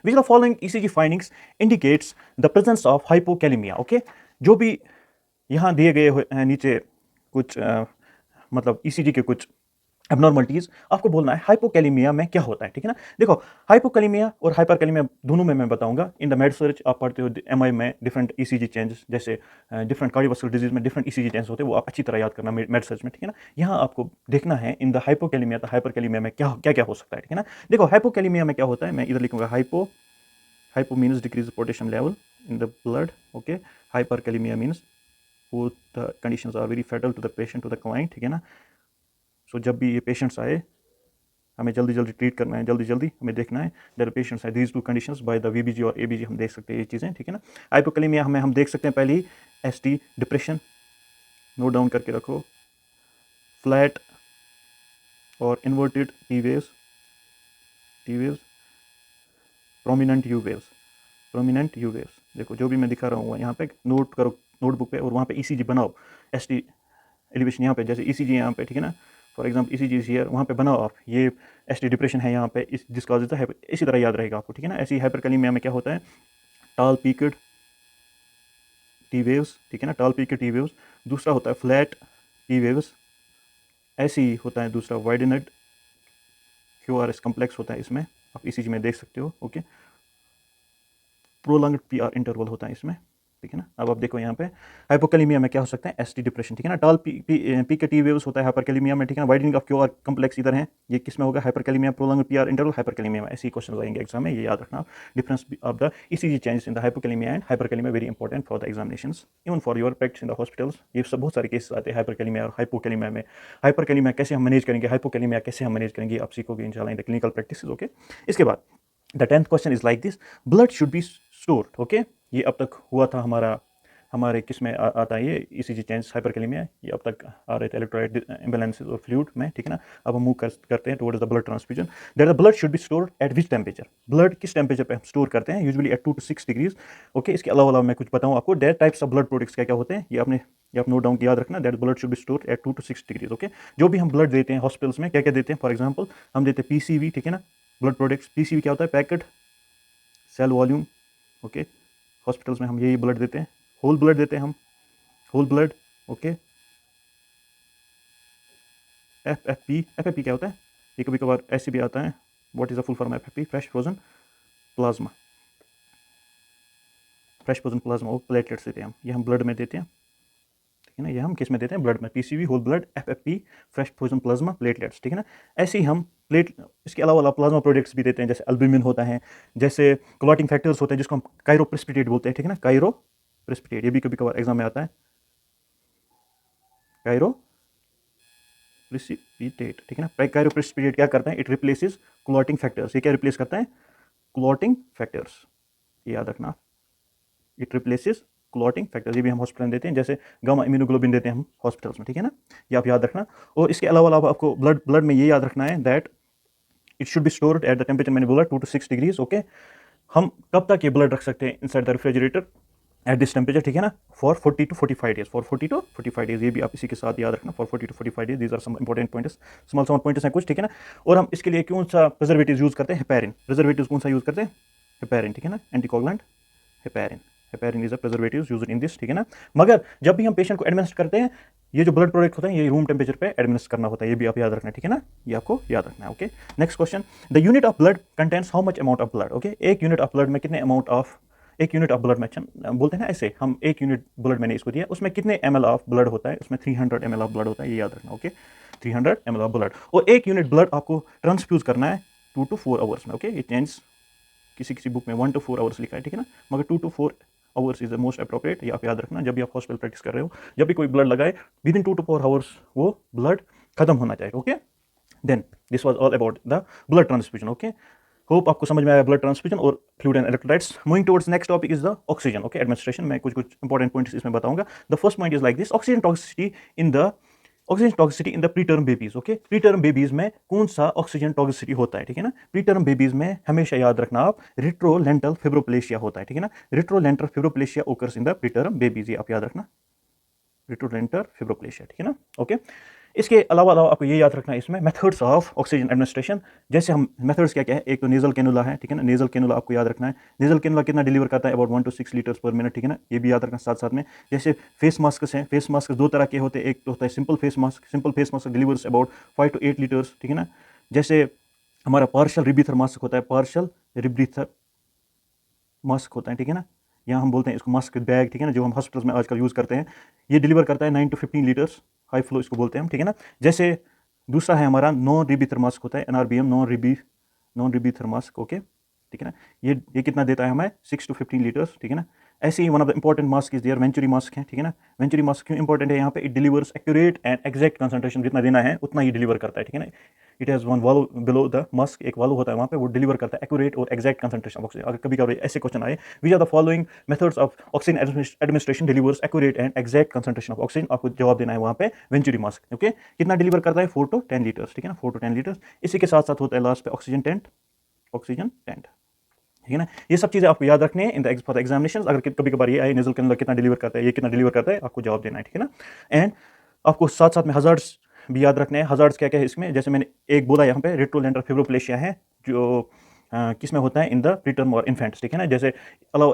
which of the following ECG findings indicates the presence of hypokalemia? Okay, जो भी यहाँ दिए गए हैं नीचे कुछ मतलब ECG के कुछ एबनॉर्मलिटीज, आपको बोलना है हाइपोकैलेमिया में क्या होता है, ठीक है ना। देखो, हाइपोकैलेमिया और हाइपरकैलेमिया दोनों में मैं बताऊंगा। इन द मेड सर्च आप पढ़ते हो एमआई में डिफरेंट ECG चेंजेस, जैसे डिफरेंट कार्डियोवास्कुलर डिजीज में डिफरेंट ECG चेंज होते हैं, वो आप अच्छी तरह याद करना मेड सर्च में, ठीक है ना। यहाँ आपको देखना है इन द हाइपोकैलेमिया, तो हाइपरकैलेमिया में क्या क्या क्या हो सकता है, ठीक है ना। देखो, हाइपोकैलेमिया में क्या होता है, मैं इधर लिखूंगा hypo means decrease potassium level in the blood, okay. Hyperkalaemia means वो the conditions are very fatal to the patient, to the client, ठीक है ना। सो जब भी ये पेशेंट्स आए, हमें जल्दी जल्दी ट्रीट करना है, जल्दी जल्दी हमें देखना है देयर पेशेंट्स है these two conditions by the VBG और ABG, हम देख सकते हैं ये चीज़ें, ठीक है ना। हाइपोकैलेमिया हमें हम देख सकते हैं पहले ही ST डिप्रेशन, नोट डाउन करके रखो, फ्लैट और inverted T waves, prominent U waves, देखो जो भी मैं दिखा रहा हूँ यहाँ पे नोट करो नोटबुक पे, और वहाँ पे ECG बनाओ, ST एलिवेशन यहाँ पे, जैसे ECG यहाँ पे, ठीक है ना, for example ECG is here, वहाँ पे बनाओ आप, ये ST डिप्रेशन है यहाँ पे, इस जिस कॉज है, इसी तरह याद रहेगा आपको, ठीक है ना। ऐसी हाइपरकैलेमिया में क्या होता है, टाल पीक्ड T वेव्स, ठीक है ना, टाल पीक्ड T वेव्स। दूसरा होता है फ्लैट T वेव्स, ऐसे ही होता है दूसरा वाइडेनेड QRS कम्प्लेक्स होता है इसमें, आप ECG में देख सकते हो, ओके। प्रोलॉन्ग्ड PR इंटरवल होता है इसमें, ठीक है ना। अब आप देखो यहाँ पे हाइपोकैलेमिया में क्या हो सकता है, ST डिप्रेशन, ठीक है ना। टाल पी के T वेव्स होता है हाइपरकैलेमिया में, ठीक है ना। वाइडनिंग ऑफ QR कम्प्लेक्स इधर है, ये किस में होगा, hyperkalaemia, prolonged PR interval hyperkalaemia में। ऐसे ही क्वेश्चन आएंगे एग्जाम में, ये याद रखना। Difference of the ECG changes in the hypokalemia and hyperkalaemia very important for the examinations, even for your practice in the hospitals. ये सब बहुत सारे केसेस आते हैं हाइपरकैलेमिया और हाइपोकैलेमिया में। हाइपरकैलेमिया कैसे हम मैनेज करेंगे, हाइपोकैलेमिया कैसे हम मैनेज करेंगे, आप सीखोगे इंशाल्लाह in the clinical practice, okay. इसके बाद the 10th question is like this, blood should be stored, okay. ये अब तक हुआ था हमारे किस में आता है ये ECG चेंज हाइपरकैलेमिया, ये अब तक आ रहे थे इलेक्ट्रोलाइट इम्बैलेंसेस और फ्लूइड में, ठीक है ना। अब हम मूव करते हैं towards the blood transfusion, that the blood should be stored at which temperature, blood किस टेम्परेचर पे हम स्टोर करते हैं, usually at 2 to 6 degrees, okay. इसके अलावा मैं कुछ बताऊँ आपको, that types of blood products क्या क्या होते हैं, ये आप नोट डाउन याद रखना, that blood should be stored eight 2 to 6 degrees, okay. जो भी हम ब्लड देते हैं हॉस्पिटल्स में क्या क्या देते हैं, फॉर एग्जाम्पल हम देते हैं PCV, ठीक है ना, ब्लड प्रोडक्ट्स। PCV क्या होता है, packet cell volume, okay. Hospitals में हम यही ब्लड देते हैं, होल ब्लड देते हैं हम, होल ब्लड, ओके। FFP क्या होता है, ये कभी कभार ऐसे भी आता है, what is the full form FFP, fresh frozen plasma, वो प्लेटलेट्स देते हैं हम, ये हम ब्लड में देते हैं, ठीक है ना। ये हम किस में देते हैं, ब्लड में, PCV, whole blood, FFP, fresh frozen plasma, platelets, ठीक है ना। ऐसे ही हम इसके अलावा प्लाज्मा प्रोडक्ट्स भी देते हैं, जैसे अल्बुमिन होता है, जैसे क्लॉटिंग फैक्टर्स होते हैं जिसको हम कायरोप्रेसिपिटेट बोलते हैं, ठीक है ना, कायरोप्रेसिपिटेट, ये भी कभी कभार एग्जाम में आता है, कायरोप्रेसिपिटेट, ठीक है ना। कायरोप्रेसिपिटेट क्या करता है, इट रिप्लेसेस क्लॉटिंग फैक्टर्स, ये क्या रिप्लेस करता है, क्लॉटिंग फैक्टर्स, ये याद रखना, इट रिप्लेसेस क्लॉटिंग फैक्टर्स। ये भी हम हॉस्पिटल में देते हैं, जैसे गामा इम्यूनोग्लोबिन देते हैं हम हॉस्पिटल्स में, ठीक है ना, ये आप याद रखना। और इसके अलावा आपको ब्लड में ये याद रखना है that it should be stored at the temperature मैंने बोला 2 to 6 डिग्रीज, ओके। हम कब तक ये ब्लड रख सकते हैं inside the refrigerator at this temperature, ठीक है ना, फॉर 40 to 45 डेज, ये भी आप इसी के साथ याद रखना, for 40 to 45 days. These are some important points, small points हैं कुछ, ठीक है ना। और हम इसके लिए कौन सा प्रिजर्वेटिव यूज करते हैं, हेपेरिन, प्रिजर्वेटिव कौन सा यूज करते हैं, हेपेरिन, ठीक है ना, anticoagulant heparin is a preservative used in this, ठीक है ना। मगर जब भी हम पेशेंट को एडमिनिस्टर करते हैं, ये जो ब्लड प्रोडक्ट होते हैं ये रूम टेम्परेचर पे एडमिनिस्टर करना होता है, ये भी आप याद रखना है, ठीक है ना, ये आपको याद रखना है, okay. Next question, the unit of blood contains how much amount of blood, okay. एक यूनिट ऑफ ब्लड में कितने amount of 1 unit of blood में बोलते हैं ना ऐसे, हम 1 यूनिट ब्लड मैंने इसको दिया, उसमें कितने ml ऑफ ब्लड होता है, उसमें 300 ml ऑफ ब्लड होता है, ये याद रखना। ओके, 300 ml ऑफ ब्लड, और 1 यूनिट ब्लड आपको ट्रांसफ्यूज करना है 2 to 4 आवर्स में। ओके, ये चेंज किसी किसी बुक में 1 to 4 आवर्स लिखा है, ठीक है ना, मगर 2 to 4 hours is the most appropriate. ये आप याद रखना जब भी आप हॉस्पिटल प्रैक्टिस कर रहे हो, जब भी कोई ब्लड लगाए विद इन 2 to 4 आवर्स वो ब्लड खत्म होना चाहिए। Okay, then this was all about the blood transfusion. Okay, hope आपको समझ में आया ब्लड ट्रांसफ्यूजन और fluid and electrolytes. Moving towards next topic is the oxygen. Okay, administration में कुछ इंपॉर्टेंट पॉइंट्स इसमें बताऊंगा। The first point is like this, oxygen toxicity in the preterm babies. Okay, preterm babies में कौन सा oxygen toxicity होता है, ठीक है ना। प्रीटर्म बेबीज में हमेशा याद रखना आप रिट्रोलेंटल फिब्रोप्लेशिया होता है, ठीक है ना। Retrolental fibroplasia occurs in the preterm babies, ये आप याद रखना, रिट्रोलेंटल फिब्रोप्लेशिया, ठीक है ना। ओके, इसके अलावा आपको ये याद रखना है इसमें मेथड्स ऑफ ऑक्सीजन एडमिनिस्ट्रेशन। जैसे हम मेथड्स क्या क्या है, एक तो नेजल कैनुला है, ठीक है ना, नेजल कैनुला आपको याद रखना है। नेजल कैनुला कितना डिलीवर करता है, अबाउट 1 to 6 लीटर्स पर मिनट, ठीक है ना, ये भी याद रखना साथ साथ में। जैसे फेस मास्क हैं, फेस मास्क 2 तरह के होते हैं, एक तो होता है simple face mask delivers about 5 to 8 litres, ठीक है ना। जैसे हमारा पार्शल रिब्रीथर मास्क होता है, पार्शल रिब्रीथर मास्क होता है, ठीक है ना, यहाँ हम बोलते हैं इसको मास्क बैग, ठीक है ना, जो हम हॉस्पिटल्स में आजकल यूज़ करते हैं, ये डिलीवर करता है 9 to 15 लीटर्स, हाई फ्लो इसको बोलते हैं हम, ठीक है ना। जैसे दूसरा है हमारा नॉन रिब्रीथर मास्क होता है, NRBM, non rebreather mask. Okay, ठीक है ना, ये कितना देता है हमें 6 to 15 लीटर्स, ठीक है ना। ऐसे ही one of the important mask is there venturi mask है, ठीक है ना। वेंचुरी मास्क क्यों इंपॉर्टेंट है यहाँ पे, it delivers accurate and exact concentration, जितना देना है उतना ही डिलीवर करता है, ठीक है ना। It has one valve below the Musk, एक वाल्व होता है वहाँ पे, वो डिलीवर करता है एक्यूरेट और एग्जैक्ट कंसंट्रेशन ऑक्सीजन। अगर कभी कभी ऐसे क्वेश्चन आए, which are the following methods of oxygen administration delivers accurate and exact concentration of oxygen, आपको जवाब देना है वहाँ पे वेंचुरी मास्क। ओके, कितना डिलीवर करता है 4 to 10 लीटर्स, ठीक है ना, 4 to 10 लीटर्स। इसी के साथ साथ होता है लास्ट पे ऑक्सीजन टेंट, ठीक है ना। ये सब चीज़ें आपको याद रखनी है in the for the examination. अगर कभी कभार ये आए नेजल कैनुला कितना डिलीवर करता है, ये कितना डिलीवर करता है, आपको जवाब देना है, ठीक है ना। एंड आपको साथ साथ में हजार्ड्स भी याद रखने हैं। हजार्ड्स क्या क्या है इसमें, जैसे मैंने एक बोला यहाँ पे रिट्रोलेंटल फिब्रोप्लेशिया है, जो किसमें होता है, इन द प्रीटर्म और इन्फेंट्स, ठीक है ना। जैसे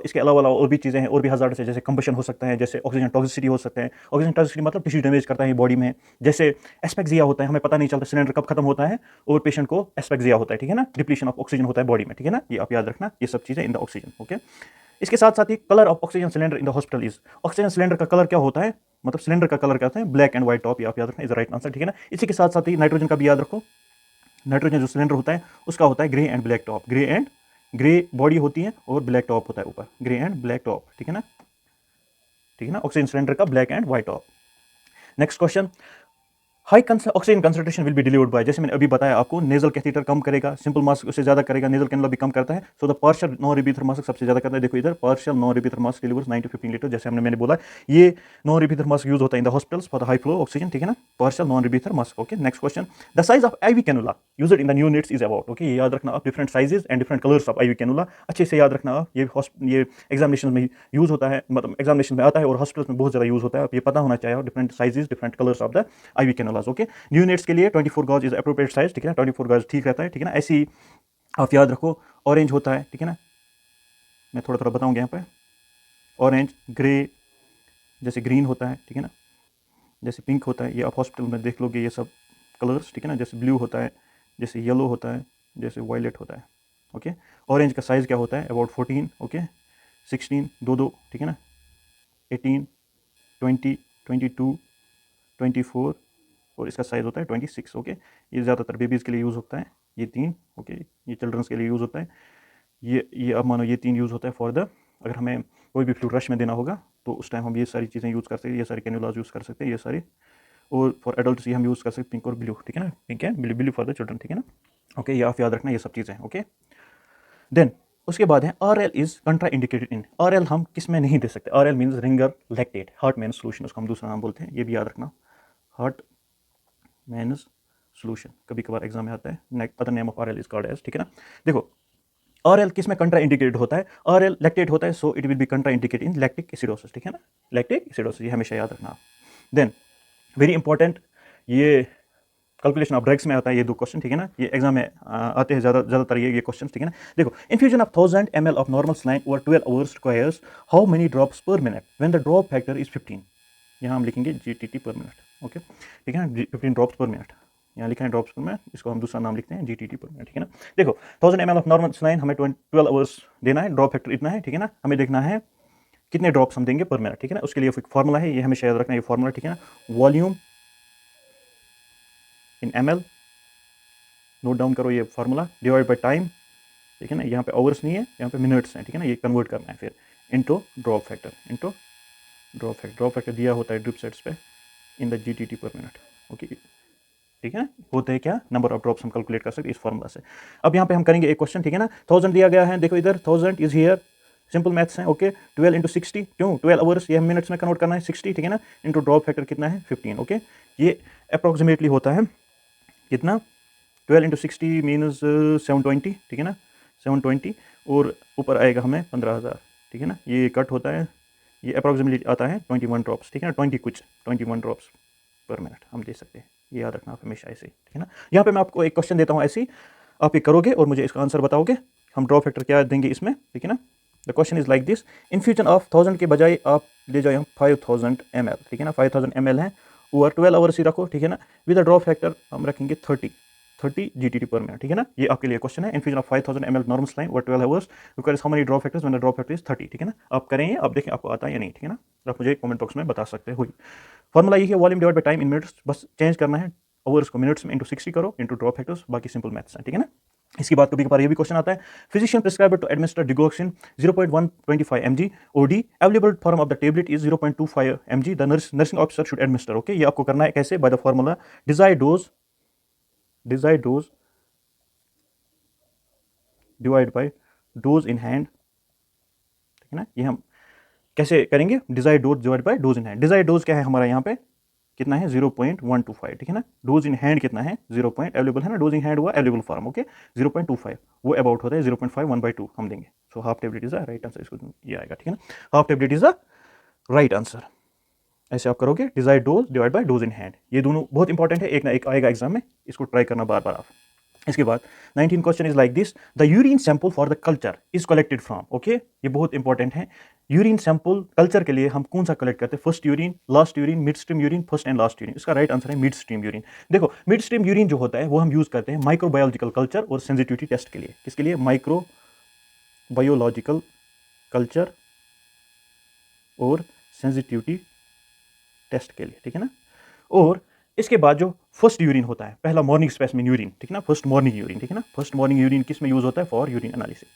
इसके अलावा और भी चीज़ें हैं, और भी हजार्ड्स है, जैसे कंबशन हो सकता है, जैसे ऑक्सीजन टॉक्सिसिटी हो सकता है। ऑक्सीजन टॉक्सिसिटी मतलब टिश्यू डैमेज करता है बॉडी में। जैसे एस्पेक्सिया होता है, हमें पता नहीं चलता सिलेंडर कब खत्म होता है, और पेशेंट को एस्पेक्सिया होता है, ठीक है ना, डिप्लीशन ऑफ ऑक्सीजन होता है बॉडी में, ठीक है ना। ये आप याद रखना, ये सब चीज़ें इन द ऑक्सीजन। ओके, इसके साथ साथ ही colour of oxygen cylinder in the hospital is, oxygen cylinder का कलर क्या होता है, मतलब सिलेंडर का कलर क्या होता है, ब्लैक एंड व्हाइट टॉप, ये आप याद रखना, इज द राइट आंसर, ठीक है ना। इसी के साथ साथ ही नाइट्रोजन का भी याद रखो, नाइट्रोजन जो सिलेंडर होता है उसका होता है grey and black top, grey body होती है और ब्लैक टॉप होता है ऊपर, ग्रे एंड ब्लैक टॉप, ठीक है ना, ठीक है ना, ऑक्सीजन सिलेंडर का black and white top. Next question, high oxygen concentration will be delivered by, जैसे मैंने अभी बताया आपको, नेजल कैथीटर कम करेगा, सिंपल मास्क उससे ज्यादा करेगा, नेजल कैनुला भी कम करता है, so the partial non rebreather mask सबसे ज्यादा करता है। देखो इधर partial non rebreather mask delivers 9 to 15 litre, जैसे मैंने बोला ये नॉन रिब्रीथर मास्क यूज होता है in the hospitals for the high flow oxygen, ठीक है ना, partial non rebreather mask. Okay, next question, the size of IV cannula used in the new needs is about. Okay, ये याद रखना आप, different sizes and different colours of IV cannula, अच्छे से याद रखना आप, ये एग्जामिनेशन में यूज होता है, मतलब एग्जामिनेशन में आता है और हॉस्पिटल्स में बहुत ज्यादा यूज होता है, आप ये पता होना चाहिए, different sizes different colours of the IV cannulas. Okay, new needs के लिए 24 गॉज इज अप्रोप्रिएट साइज, ठीक है ना, 24 गॉज ठीक रहता है, ठीक है ना। ऐसी आप याद रखो, ऑरेंज होता है, ठीक है ना, मैं थोड़ा थोड़ा बताऊंगा यहाँ पे, ऑरेंज, ग्रे, जैसे ग्रीन होता है, ठीक है ना, जैसे पिंक होता है, ये आप हॉस्पिटल में देख लोगे ये सब कलर्स, ठीक है ना, जैसे ब्लू होता है, जैसे येलो होता है, जैसे वायलेट होता है। ओके, ऑरेंज का साइज क्या होता है, अबाउट 14, ओके, 16, दो, ठीक है ना, 18, 20, 22, 24, और इसका साइज होता है 26। ओके, ये ज़्यादातर बेबीज़ के लिए यूज़ होता है, ये 3, ओके, ये चिल्ड्रंस के लिए यूज़ होता है, ये अब मानो ये 3 यूज़ होता है फॉर द, अगर हमें कोई भी फ्लूइड रश में देना होगा तो उस टाइम हम ये सारी चीज़ें यूज़ कर सकते हैं, ये सारे कैनुलाज यूज़ कर सकते हैं, ये सारी, और फॉर एडल्ट्स ये हम यूज़ कर सकते हैं पिंक और ब्लू, ठीक है ना, pink and blue for the children, ठीक है ना। ओके, ये आप याद रखना, ये सब चीज़ें। ओके, देन उसके बाद है RL is contraindicated in, RL हम किस में नहीं दे सकते, RL means Ringer lactate, Hartmann solution, उसको हम दूसरा नाम बोलते हैं, ये भी याद रखना, हार्ट मैनस सोल्यूशन, कभी कभार एग्जाम में आता है, other name of RL is called as, ठीक है ना। देखो RL किस में कंट्रा इंडिकेटेड होता है, RL लैक्टेट होता है, so it will B कंट्रा indicated in lactic acidosis, ठीक है ना, लैक्टिक एसिडोसिस, ये हमेशा याद रखना आप। देन वेरी इंपॉर्टेंट, ये कैलकुलेशन ऑफ ड्रग्स में आता है, ये 2 क्वेश्चन, ठीक है ना, ये एग्जाम में आते हैं ज़्यादातर ये क्वेश्चन, ठीक है ना। देखो, infusion of 1000 ml of normal saline over 12 hours requires how many drops पर minute when the drop factor is 15, यहाँ हम लिखेंगे GTT पर मिनट। ओके, ठीक है ना, 15 ड्रॉप्स पर मिनट। यहाँ लिखा है ड्रॉप्स पर मिनट, इसको हम दूसरा नाम लिखते हैं GTT पर मिनट, ठीक है ना। देखो 1000 ml ऑफ नॉर्मल सलाइन हमें 12 आवर्स देना है, ड्रॉप फैक्टर इतना है, ठीक है ना। हमें देखना है कितने ड्रॉप्स हम देंगे पर मिनट, ठीक है ना। उसके लिए एक फॉर्मूला है, ये हमेशा याद रखना है, ये फॉर्मूला, ठीक है ना। वॉल्यूम इन ml, नोट डाउन करो ये फॉर्मूला, डिवाइड बाय टाइम, ठीक है ना। यहाँ पे आवर्स नहीं है, यहाँ पे मिनट्स हैं, ठीक है ना। ये कन्वर्ट करना है फिर into drop factor, into drop factor. Drop factor दिया होता है ड्रिप सेट्स पे इन द GTT पर मिनट, ओके, ठीक है। होते हैं क्या, नंबर ऑफ ड्रॉप्स हम कैलकुलेट कर सकते हैं इस फॉर्मूला से। अब यहाँ पे हम करेंगे एक क्वेश्चन, ठीक है ना। 1000 दिया गया है, देखो इधर 1000 इज हियर, सिंपल मैथ्स है, ओके। 12 इंटू 60, क्यों 12 आवर्स, ये मिनट्स में कन्वर्ट करना है 60, ठीक है ना, इंटू ड्रॉप फैक्टर कितना है 15, ओके। ये अप्रॉक्सीमेटली होता है कितना, 12 इंटू 60 मीन्स 720, ठीक है ना, 720, और ऊपर आएगा हमें 15,000, ठीक है ना। ये कट होता है, ये अप्रॉक्सीमेटली आता है 21 ड्रॉप्स, ठीक है ना, 21 ड्रॉप्स पर मिनट हम दे सकते हैं, ये याद रखना आप हमेशा ऐसे, ठीक है ना। यहाँ पे मैं आपको एक क्वेश्चन देता हूँ ऐसे ही, आप ये करोगे और मुझे इसका आंसर बताओगे, हम ड्रॉप फैक्टर क्या देंगे इसमें, ठीक है ना। The question is like this, infusion of 1000 के बजाय आप ले जाओ 5000 ml, ठीक है ना, 5000 ml है, ओवर 12 आवर्स ही रखो, ठीक है ना। विद द ड्रॉप फैक्टर हम रखेंगे 30 GTT पर मिनट, ठीक है ना। ये आपके लिए क्वेश्चन है, infusion of 5000 ml normal saline over 12 hours requires how many drop factors when the drop factor is 30, ठीक है ना। आप करेंगे, आप देखें आपको आता है या नहीं, ठीक है ना। आप मुझे कमेंट बॉक्स में बता सकते हो। फॉर्मूला ये है, volume divide by time in minutes, बस चेंज करना है, आवर्स को मिनट्स में इंटू 60 करो, इंटू ड्रॉप फैक्टर्स, बाकी सिंपल मैथ्स है, ठीक है ना। इसके बाद कभी कभार ये भी क्वेश्चन आता है, physician prescribe to administer digoxin 0.125 mg OD, available form of the tablet is 0.25 mg, the nursing officer should administer, okay. ये आपको करना है कैसे, by the formula desired dose divide by dose in hand, ठीक है ना। ये हम कैसे करेंगे, desired dose divide by dose in hand. Desired dose क्या है हमारा यहाँ पे, कितना है 0.125, ठीक है ना। डोज इन हैंड कितना है 0. अवेलेबल है ना, डोज इन हैंड हुआ अवेलेबल फॉर्म, ओके। 0.25 वो अबाउट होता है 0.5 1/2 हम देंगे, so half tablet is the right answer, इसको ये आएगा, ठीक है ना, half tablet is the right answer. ऐसे आप करोगे, desired dose divide by dose in hand, ये दोनों बहुत इंपॉर्टेंट है, एक ना एक आएगा एग्जाम में, इसको ट्राई करना बार बार आप। इसके बाद 19 question is like this, the urine sample for the culture is collected from, okay. ये बहुत इंपॉर्टेंट है, यूरिन सैंपल कल्चर के लिए हम कौन सा कलेक्ट करते हैं, first urine, last urine, mid stream urine, first and last urine. इसका राइट आंसर है मिड स्ट्रीम यूरिन। देखो मिड स्ट्रीम यूरिन जो होता है वो हम यूज करते हैं माइक्रोबायोलॉजिकल कल्चर और सेंसिटिविटी टेस्ट के लिए, किसके लिए, माइक्रोबायोलॉजिकल कल्चर और सेंसिटिविटी टेस्ट के लिए, ठीक है ना। और इसके बाद जो फर्स्ट यूरिन होता है, पहला मॉर्निंग स्पेसिमेन यूरिन, ठीक है ना, फर्स्ट मॉर्निंग यूरिन, ठीक है ना। फर्स्ट मॉर्निंग यूरिन किस में यूज होता है, फॉर यूरिन एनालिसिस,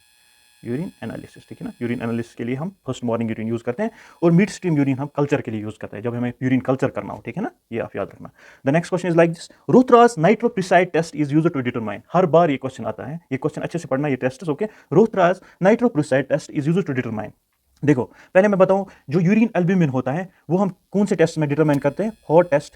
ठीक है ना। यूरिन एनालिसिस के लिए हम फर्स्ट मॉर्निंग यूरिन यूज करते हैं, और मिड स्ट्रीम यूरिन हम कल्चर के लिए यूज करते हैं, जब हमें यूरिन कल्चर करना हो, ठीक है ना, ये आप याद रखना। The next question is like this, Rothera's nitroprusside test is used to determine, हर बार ये क्वेश्चन आता है, ये क्वेश्चन अच्छे से पढ़ना, ये test, okay. Rothera's nitroprusside test is used to determine, देखो पहले मैं बताऊं, जो यूरिन एल्ब्यूमिन होता है वो हम कौन से टेस्ट में डिटरमाइन करते हैं, हॉट टेस्ट,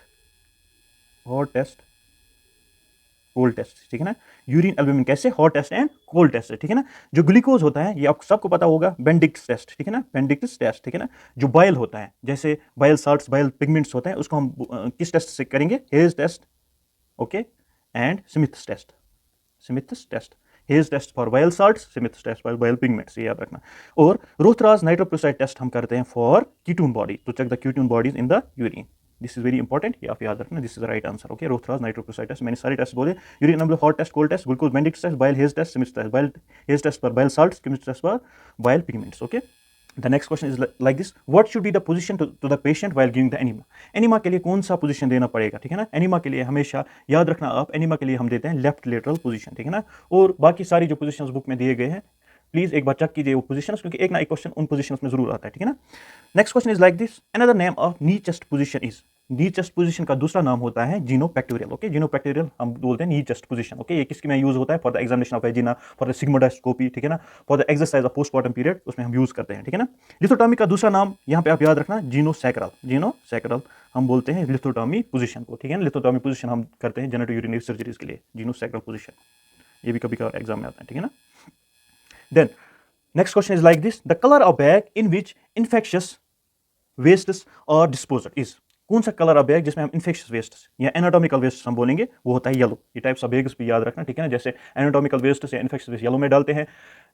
कोल्ड टेस्ट, ठीक है ना। यूरिन एल्ब्यूमिन कैसे, hot test and cold test, ठीक है ना। जो ग्लूकोज होता है ये आपको सबको पता होगा, बेंडिक्स टेस्ट, ठीक है ना, बेंडिक्स टेस्ट, ठीक है ना। जो बाइल होता है, जैसे बाइल साल्ट्स, बाइल पिगमेंट्स होते हैं, उसको हम किस टेस्ट से करेंगे, Hay's test, okay, and Smith's test, Hay's test for bile salts, Smith's test for bile pigments, ये याद रखना। और रोथराज नाइट्रोप्रिसाइड टेस्ट हम करते हैं for ketone body, to check the ketone bodies in the urine, this is very important, ये आप याद रखना, this is the right answer, okay. Rothera's nitroprusside test, मैंने सारे टेस्ट बोले, urine albumin, hot test, cold test, glucose Benedict's test, bile Hay's test, Smith's test, bile Hay's test for bile salts, Smith's test for bile pigments, okay. The next question is like this, what should be the position to the patient while giving the enema, enema के लिए कौन सा position देना पड़ेगा, ठीक है ना। Enema के लिए हमेशा याद रखना आप, एनिमा के लिए हम देते हैं लेफ्ट लेटरल पोजीशन, ठीक है ना। और बाकी सारी जो पोजीशंस बुक में दिए गए हैं, प्लीज एक बार चेक कीजिए वो पोजीशंस, क्योंकि एक ना एक क्वेश्चन उन पोजीशंस में जरूर आता है, ठीक है ना। Next question is like this, another name of knee chest position is, knee chest position का दूसरा नाम होता है जीनोपैक्टोरियल, ओके। जीनोपैक्टोरियल हम बोलते हैं नी चेस्ट पोजीशन, ओके। ये किसके में यूज होता है, for the examination of vagina, for the sigmoidoscopy, ठीक है ना, for the exercise of postmortem period, उसमें हम यूज करते हैं, ठीक है ना। लिथोटॉमी का दूसरा नाम यहाँ पे आप याद रखना, जीनोसैक्रल हम बोलते हैं लिथोटॉमी पोजीशन को, ठीक है ना। लिथोटॉमी पोजीशन हम करते हैं जेनेटो यूरिनरी सर्जरीज के लिए, जीनोसैक्रल पोजीशन, ये भी कभी कभार एग्जाम में आता है, ठीक है ना। Then next question is like this, the colour of bag in which infectious wastes और डिस्पोजल इज, कौन सा कलर ऑफ बैग जिसमें हम इन्फेक्शियस वेस्ट या एनाटॉमिकल वेस्ट हम बोलेंगे वो होता है येलो। ये टाइप्स ऑफ बैग्स भी याद रखना, ठीक है ना। जैसे एनाटॉमिकल वेस्ट या इन्फेक्शियस वेस्ट येलो में डालते हैं,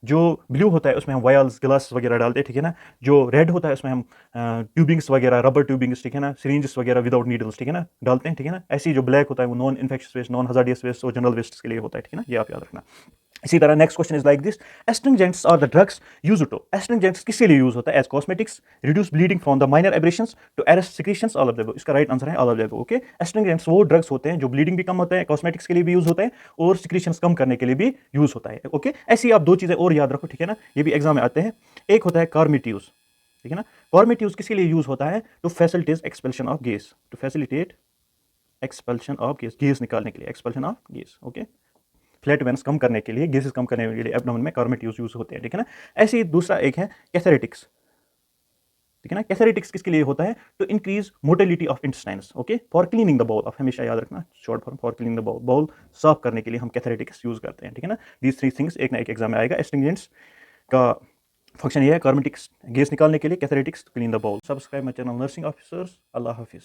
जो ब्लू होता है उसमें हम वायल्स गिलास वगैरह डालते हैं, ठीक है ना। जो रेड होता है उसमें हम ट्यूबिंग्स वगैरह, रबर ट्यूबिंग्स, ठीक है ना, सिरिंजेस वगैरह विदाउट नीडल्स, ठीक है ना, डालते हैं, ठीक है ना। ऐसी जो ब्लैक होता है वो non infectious waste, non hazardous waste और जनरल वेस्ट के लिए होता है, ठीक है ना, ये आप याद रखना। इसी तरह next question is like this, astringents are the drugs used to, astringents किसके लिए यूज होता है? As cosmetics, reduce bleeding from the minor abrasions, to arrest secretions, all of the. इसका राइट आंसर है all of the. Okay, astringents वो drugs होते हैं जो ब्लीडिंग भी कम होता है, कॉस्मेटिक्स के लिए भी यूज होता है और सिक्रीशंस कम करने के लिए भी यूज होता है। ओके, ऐसी आप दो चीजें और याद रखो, ठीक है ना, ये भी एग्जाम में आते हैं। एक होता है कार्मिट्यूज, ठीक है ना। कार्मिट्यूज किसके लिए यूज होता है? To facilitate expulsion of gas, to facilitate expulsion of gas, gas निकालने के लिए, expulsion of gas. Okay, flatulence कम करने के लिए, गैसेस कम करने के लिए एब्डोमेन में कार्मिट्यूज यूज होते हैं, ठीक है ना। ऐसे ही दूसरा एक है कैथेरेटिक्स, ठीक है ना। कैथेरेटिक्स किसके लिए होता है? To increase motility of intestines, okay, for cleaning the bowel. आप हमेशा याद रखना short form, for cleaning the bowel, bowel साफ करने के लिए हम कैथेरेटिक्स यूज करते हैं, ठीक है ना। दीज थ्री थिंग्स एक ना एक एग्जाम में आएगा। एस्ट्रिंजेंट्स का फंक्शन ये है, कार्मिटिक्स गैस निकालने के लिए, cathartics clean the bowel. Subscribe my channel nursing officers. अल्लाह हाफिज़।